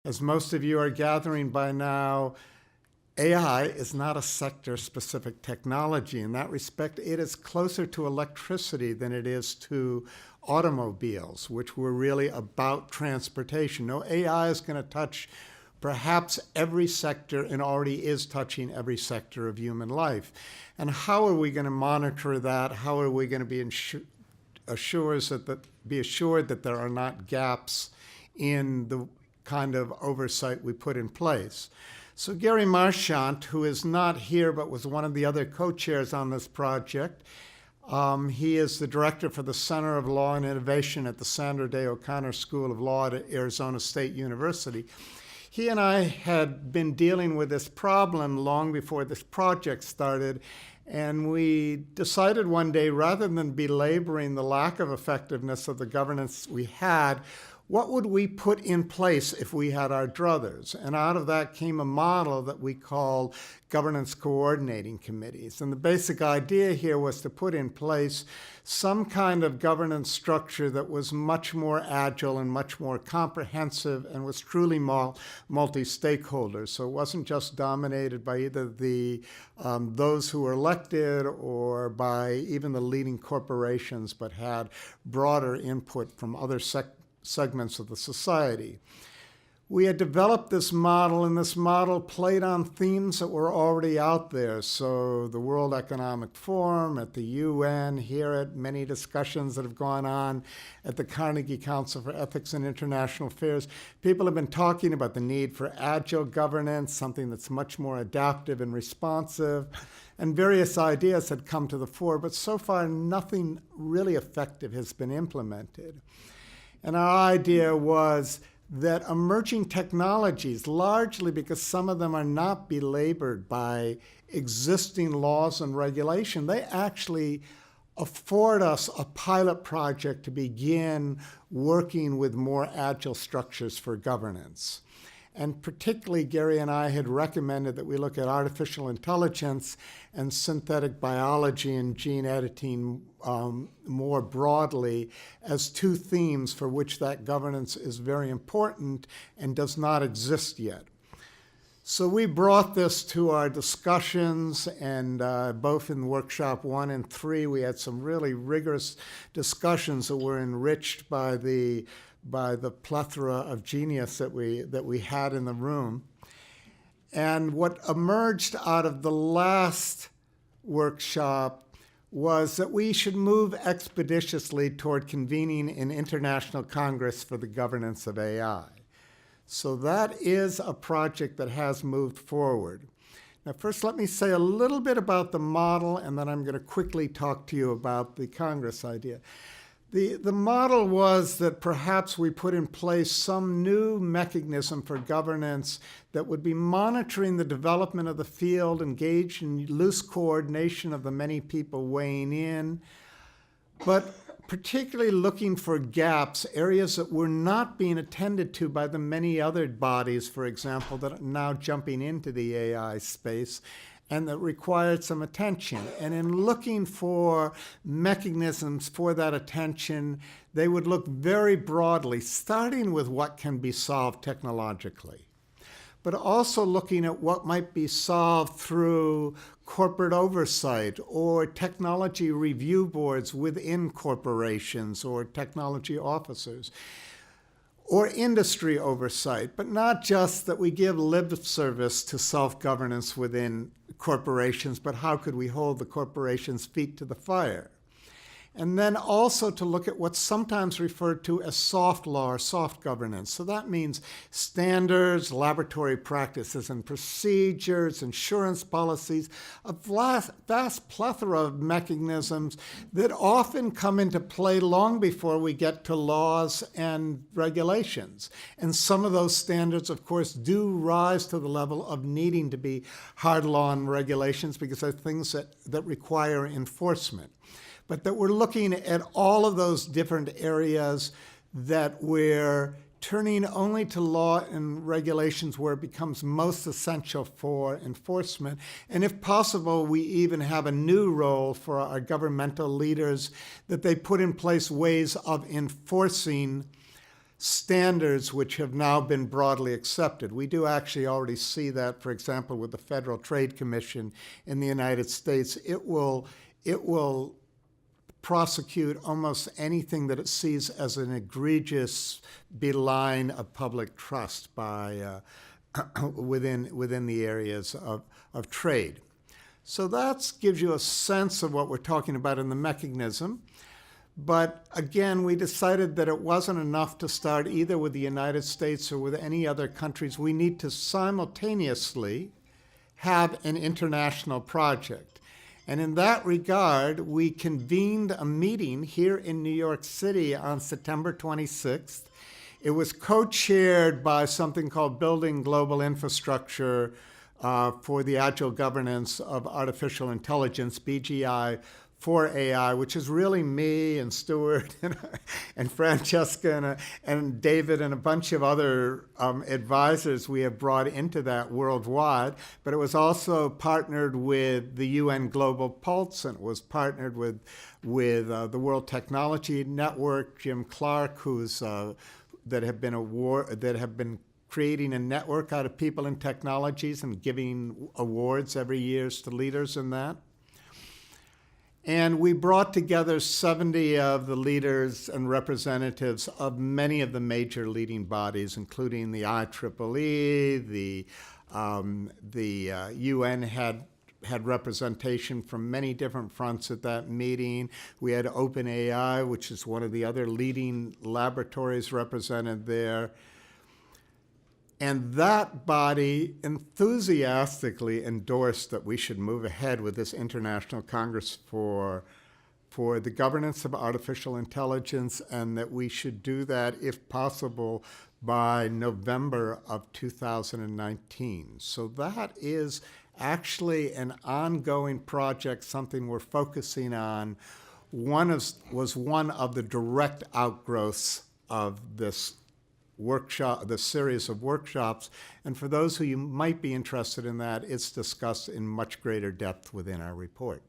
As most of you are gathering by now, AI is not a sector-specific technology. In that respect, it is closer to electricity than it is to automobiles, which were really about transportation. No, AI is going to touch perhaps every sector and already is touching every sector of human life. And how are we going to monitor that? How are we going to be assured that there are not gaps in the kind of oversight we put in place? So Gary Marchant, who is not here but was one of the other co-chairs on this project, he is the director for the Center of Law and Innovation at the Sandra Day O'Connor School of Law at Arizona State University. He and I had been dealing with this problem long before this project started, and we decided one day, rather than belaboring the lack of effectiveness of the governance we had, what would we put in place if we had our druthers? And out of that came a model that we called governance coordinating committees. And the basic idea here was to put in place some kind of governance structure that was much more agile and much more comprehensive and was truly multi-stakeholders. So it wasn't just dominated by either those who were elected or by even the leading corporations, but had broader input from other segments of the society. We had developed this model, and this model played on themes that were already out there. So the World Economic Forum, at the UN, here at many discussions that have gone on at the Carnegie Council for Ethics and International Affairs, people have been talking about the need for agile governance, something that's much more adaptive and responsive, and various ideas had come to the fore, but so far nothing really effective has been implemented. And our idea was that emerging technologies, largely because some of them are not belabored by existing laws and regulation, they actually afford us a pilot project to begin working with more agile structures for governance. And particularly, Gary and I had recommended that we look at artificial intelligence and synthetic biology and gene editing more broadly as two themes for which that governance is very important and does not exist yet. So we brought this to our discussions, and both in workshop 1 and 3, we had some really rigorous discussions that were enriched by the plethora of genius that we had in the room. And what emerged out of the last workshop was that we should move expeditiously toward convening an international congress for the governance of AI. So that is a project that has moved forward. Now, first, let me say a little bit about the model, and then I'm going to quickly talk to you about the Congress idea. The model was that perhaps we put in place some new mechanism for governance that would be monitoring the development of the field, engaged in loose coordination of the many people weighing in, but particularly looking for gaps, areas that were not being attended to by the many other bodies, for example, that are now jumping into the AI space, and that required some attention. And in looking for mechanisms for that attention, they would look very broadly, starting with what can be solved technologically, but also looking at what might be solved through corporate oversight or technology review boards within corporations or technology officers, or industry oversight, but not just that we give lip service to self-governance within corporations, but how could we hold the corporations' feet to the fire? And then also to look at what's sometimes referred to as soft law or soft governance. So that means standards, laboratory practices and procedures, insurance policies, a vast plethora of mechanisms that often come into play long before we get to laws and regulations. And some of those standards, of course, do rise to the level of needing to be hard law and regulations because they're things that require enforcement. But that we're looking at all of those different areas that we're turning only to law and regulations where it becomes most essential for enforcement. And if possible, we even have a new role for our governmental leaders that they put in place ways of enforcing standards which have now been broadly accepted. We do actually already see that, for example, with the Federal Trade Commission in the United States. It will prosecute almost anything that it sees as an egregious beline of public trust by within the areas of trade. So that gives you a sense of what we're talking about in the mechanism. But again, we decided that it wasn't enough to start either with the United States or with any other countries. We need to simultaneously have an international project. And in that regard, we convened a meeting here in New York City on September 26th. It was co-chaired by something called Building Global Infrastructure for the Agile Governance of Artificial Intelligence, BGI, for AI, which is really me and Stuart and Francesca and David and a bunch of other advisors we have brought into that worldwide. But it was also partnered with the UN Global Pulse, and it was partnered with the World Technology Network, Jim Clark, that have been creating a network out of people and technologies and giving awards every year to leaders in that. And we brought together 70 of the leaders and representatives of many of the major leading bodies, including the IEEE, the UN had representation from many different fronts at that meeting. We had OpenAI, which is one of the other leading laboratories represented there. And that body enthusiastically endorsed that we should move ahead with this International Congress for the governance of artificial intelligence, and that we should do that, if possible, by November of 2019. So that is actually an ongoing project, something we're focusing on. Was one of the direct outgrowths of this the series of workshops. And for those who you might be interested in that, it's discussed in much greater depth within our report.